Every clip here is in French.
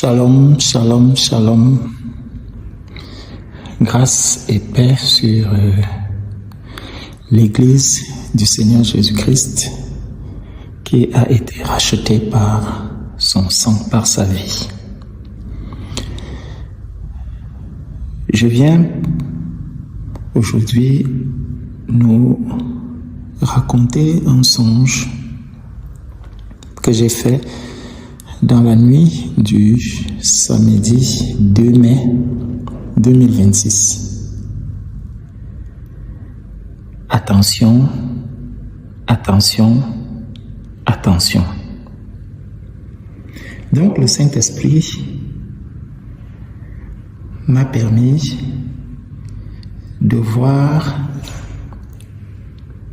Shalom, shalom, shalom. Grâce et paix sur l'Église du Seigneur Jésus-Christ qui a été rachetée par son sang, par sa vie. Je viens aujourd'hui nous raconter un songe que j'ai fait dans la nuit du samedi 2 mai 2026. Attention, attention, attention. Donc le Saint-Esprit m'a permis de voir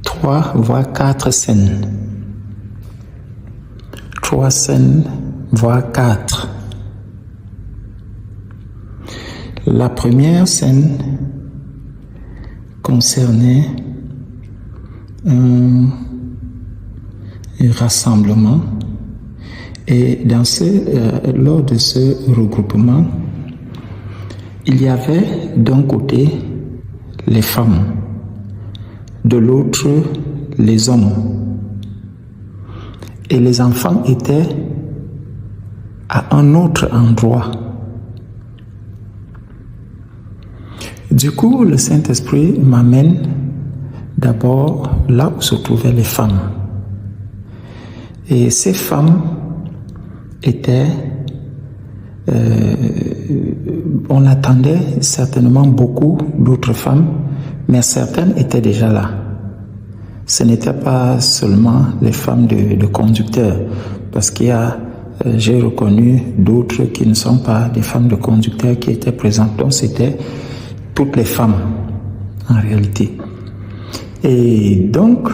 3 voire 4 scènes. 3 scènes, voire 4. La première scène concernait un rassemblement et lors de ce regroupement, il y avait d'un côté les femmes, de l'autre les hommes. Et les enfants étaient à un autre endroit. Du coup, le Saint-Esprit m'amène d'abord là où se trouvaient les femmes. Et ces femmes étaient... on attendait certainement beaucoup d'autres femmes, mais certaines étaient déjà là. Ce n'était pas seulement les femmes de conducteurs, parce qu'il y a, j'ai reconnu d'autres qui ne sont pas des femmes de conducteurs qui étaient présentes. Donc c'était toutes les femmes en réalité. Et donc,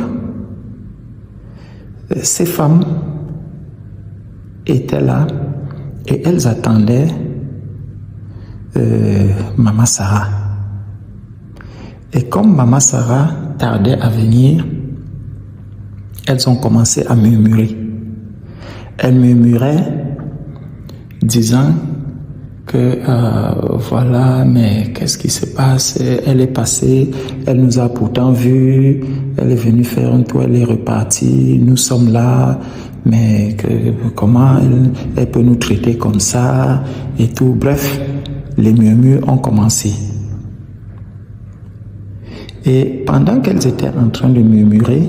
ces femmes étaient là et elles attendaient Maman Sarah. Et comme Maman Sarah tardait à venir, elles ont commencé à murmurer. Elles murmuraient, disant que voilà, mais qu'est-ce qui se passe? Elle est passée, elle nous a pourtant vus, elle est venue faire un tour, elle est repartie, nous sommes là, mais comment elle peut nous traiter comme ça et tout. Bref, les murmures ont commencé. Et pendant qu'elles étaient en train de murmurer,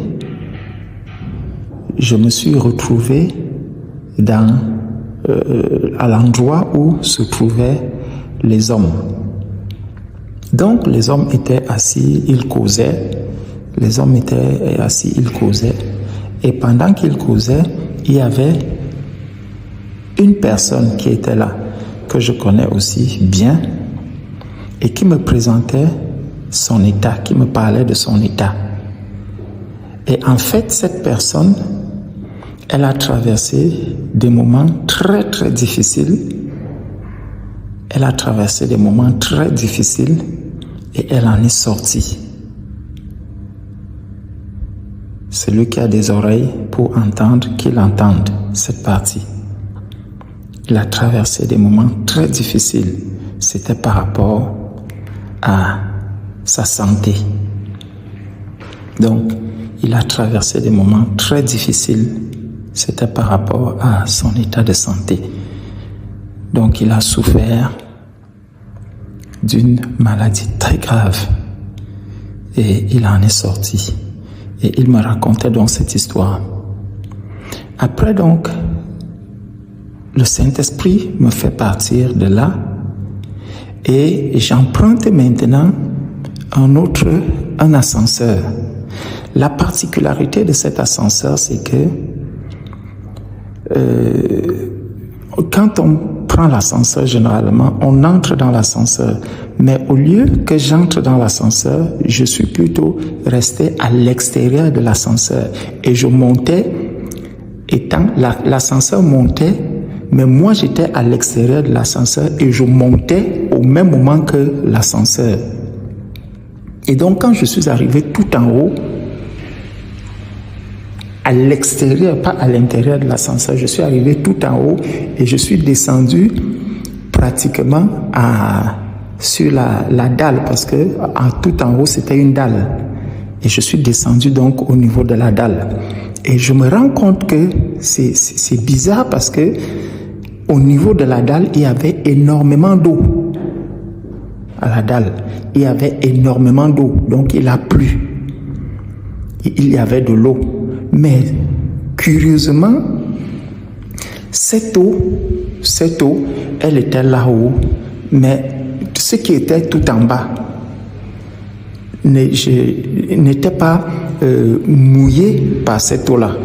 je me suis retrouvé à l'endroit où se trouvaient les hommes. Donc les hommes étaient assis, ils causaient. Les hommes étaient assis, ils causaient. Et pendant qu'ils causaient, il y avait une personne qui était là, que je connais aussi bien, et qui me présentait son état, qui me parlait de son état. Et en fait, cette personne, elle a traversé des moments très très difficiles. Elle a traversé des moments très difficiles et elle en est sortie. Celui qui a des oreilles pour entendre, qu'il entende cette partie. Il a traversé des moments très difficiles. C'était par rapport à sa santé. Donc, il a traversé des moments très difficiles. C'était par rapport à son état de santé. Donc, il a souffert d'une maladie très grave. Et il en est sorti. Et il me racontait donc cette histoire. Après donc, le Saint-Esprit me fait partir de là. Et j'emprunte maintenant un ascenseur. La particularité de cet ascenseur, c'est que quand on prend l'ascenseur, généralement, on entre dans l'ascenseur. Mais au lieu que j'entre dans l'ascenseur, je suis plutôt resté à l'extérieur de l'ascenseur. Et je montais, l'ascenseur montait, mais moi j'étais à l'extérieur de l'ascenseur et je montais au même moment que l'ascenseur. Et donc quand je suis arrivé tout en haut, à l'extérieur, pas à l'intérieur de l'ascenseur. Je suis arrivé tout en haut et je suis descendu pratiquement sur la dalle, parce que tout en haut, c'était une dalle. Et je suis descendu donc au niveau de la dalle. Et je me rends compte que c'est bizarre parce que au niveau de la dalle, il y avait énormément d'eau. À la dalle, il y avait énormément d'eau. Donc, il a plu. Il y avait de l'eau. Mais, curieusement, cette eau, elle était là-haut. Mais ce qui était tout en bas n'était pas mouillé par cette eau-là.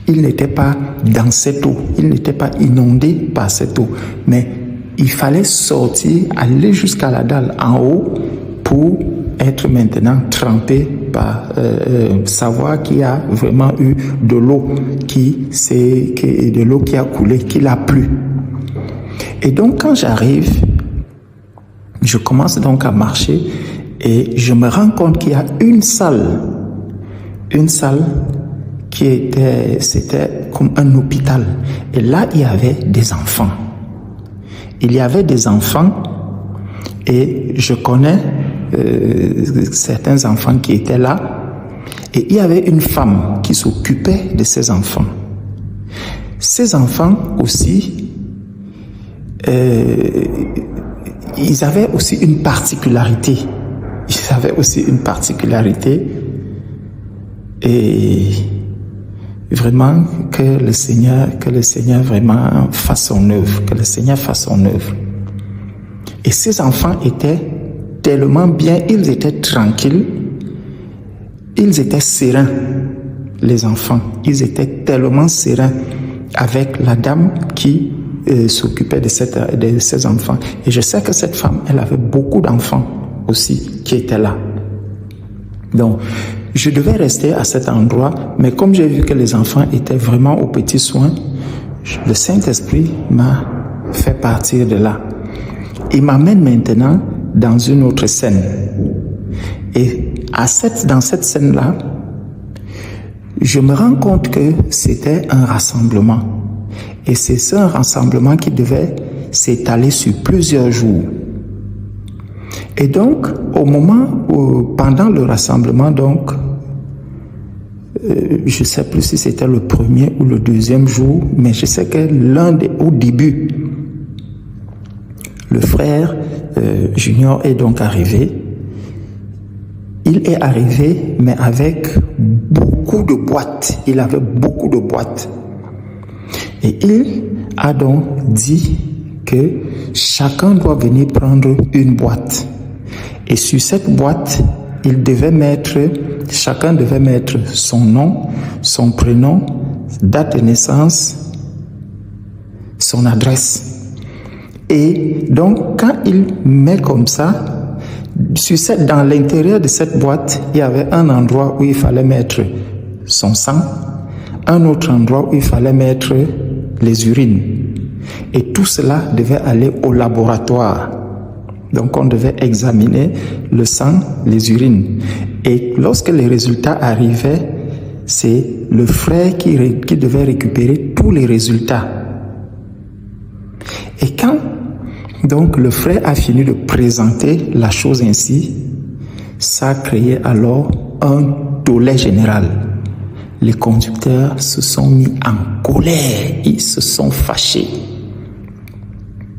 Il n'était pas dans cette eau, il n'était pas inondé par cette eau, mais il fallait sortir, aller jusqu'à la dalle en haut pour être maintenant trempé par savoir qu'il y a vraiment eu de l'eau qui a coulé, qu'il a plu. Et donc quand j'arrive, je commence donc à marcher et je me rends compte qu'il y a une salle c'était comme un hôpital. Et là, il y avait des enfants. Il y avait des enfants et je connais certains enfants qui étaient là. Et il y avait une femme qui s'occupait de ces enfants. Ces enfants aussi, ils avaient aussi une particularité. Et vraiment que le Seigneur vraiment fasse son œuvre, Et ces enfants étaient tellement bien, ils étaient tranquilles, ils étaient sereins, les enfants. Ils étaient tellement sereins avec la dame qui s'occupait de ces enfants. Et je sais que cette femme, elle avait beaucoup d'enfants aussi qui étaient là. Donc, je devais rester à cet endroit, mais comme j'ai vu que les enfants étaient vraiment aux petits soins, le Saint-Esprit m'a fait partir de là. Il m'amène maintenant dans une autre scène. Et dans cette scène-là, je me rends compte que c'était un rassemblement. Et c'est un rassemblement qui devait s'étaler sur plusieurs jours. Et donc, pendant le rassemblement, donc, je ne sais plus si c'était le premier ou le deuxième jour, mais je sais que au début, le frère Junior est donc arrivé. Il est arrivé, mais avec beaucoup de boîtes. Il avait beaucoup de boîtes. Et il a donc dit que chacun doit venir prendre une boîte. Et sur cette boîte, chacun devait mettre son nom, son prénom, date de naissance, son adresse. Et donc, quand il met comme ça, dans l'intérieur de cette boîte, il y avait un endroit où il fallait mettre son sang, un autre endroit où il fallait mettre les urines. Et tout cela devait aller au laboratoire. Donc, on devait examiner le sang, les urines. Et lorsque les résultats arrivaient, c'est le frère qui devait récupérer tous les résultats. Et quand donc le frère a fini de présenter la chose ainsi, ça a créé alors un tollé général. Les conducteurs se sont mis en colère, ils se sont fâchés.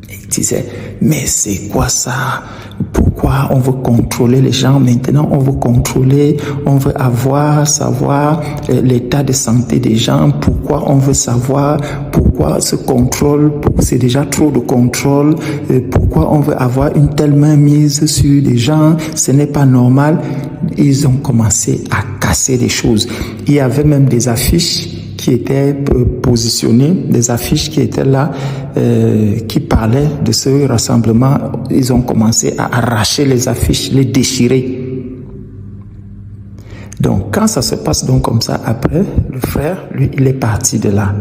Ils disaient, mais c'est quoi ça? Pourquoi on veut contrôler les gens maintenant? On veut savoir l'état de santé des gens. Pourquoi on veut savoir? Pourquoi ce contrôle? C'est déjà trop de contrôle. Pourquoi on veut avoir une telle mainmise sur des gens? Ce n'est pas normal. Ils ont commencé à casser des choses. Il y avait même des affiches qui étaient positionnées, des affiches qui étaient là, qui parlaient de ce rassemblement. Ils ont commencé à arracher les affiches, les déchirer. Donc, quand ça se passe donc comme ça, après, le frère, lui, il est parti de là.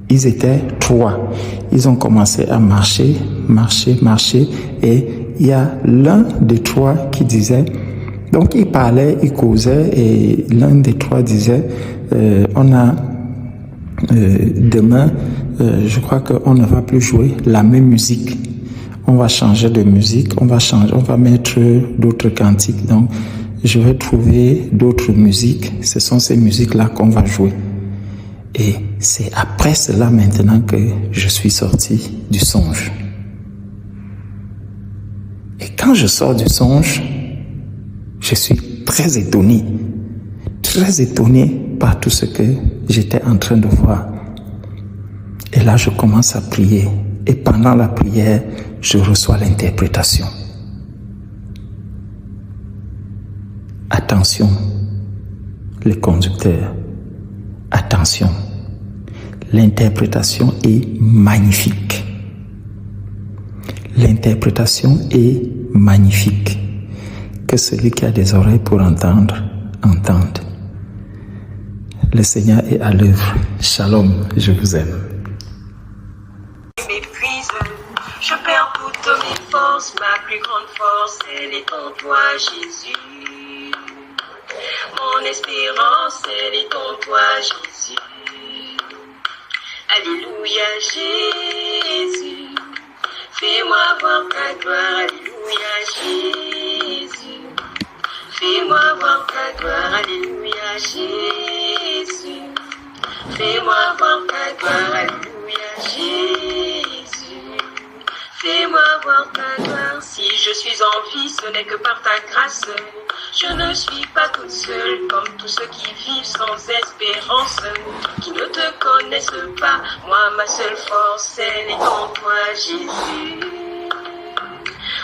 Ils étaient 3. Ils ont commencé à marcher, et il y a l'un des 3 qui disait, donc il causait, et l'un des 3 disait, on a Demain, je crois qu'on ne va plus jouer la même musique. On va changer de musique, on va mettre d'autres cantiques. Donc, je vais trouver d'autres musiques. Ce sont ces musiques-là qu'on va jouer. Et c'est après cela maintenant que je suis sorti du songe. Et quand je sors du songe, je suis très étonné par tout ce que j'étais en train de voir. Et là, je commence à prier. Et pendant la prière, je reçois l'interprétation. Attention, les conducteurs. Attention, l'interprétation est magnifique. L'interprétation est magnifique. Que celui qui a des oreilles pour entendre, entende. Le Seigneur est à l'œuvre. Shalom, je vous aime. Je perds toutes mes forces, ma plus grande force, elle est en toi, Jésus. Mon espérance, elle est en toi, Jésus. Alléluia, Jésus. Fais-moi voir ta gloire, alléluia, Jésus. Fais-moi voir ta gloire, alléluia, Jésus. Fais-moi voir ta gloire, alléluia, Jésus. Fais-moi voir ta gloire. Si je suis en vie, ce n'est que par ta grâce. Je ne suis pas toute seule, comme tous ceux qui vivent sans espérance, qui ne te connaissent pas. Moi, ma seule force, elle est en toi, Jésus.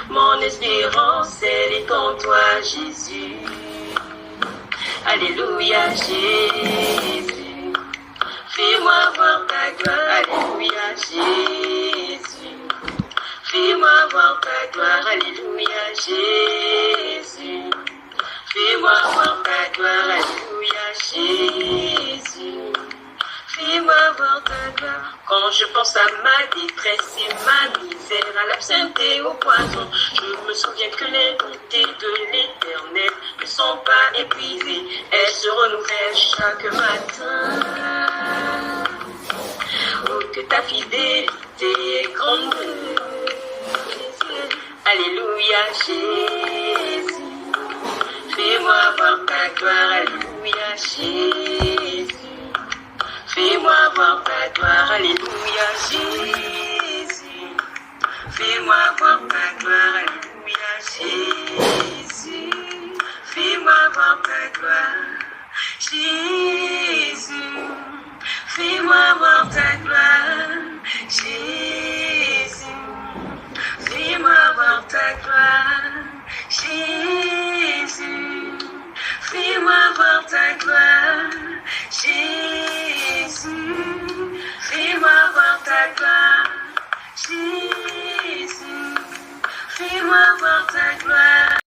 Mon espérance, elle est en toi, Jésus. Alléluia, Jésus. Fais-moi voir ta gloire, alléluia, Jésus. Fais-moi voir ta gloire, alléluia, Jésus. Fais-moi voir ta gloire, alléluia, Jésus. Fais-moi voir ta gloire. Quand je pense à ma détresse et ma misère, à l'absinthe et au poison, je me souviens que les bontés de l'Éternel ne sont pas épuisées. Elles se renouvellent chaque matin. Oh, que ta fidélité est grande. Alléluia, Jésus. Fais-moi voir ta gloire, alléluia, Jésus. Fais-moi voir ta gloire, alléluia, Jésus. Fais-moi voir ta gloire, alléluia.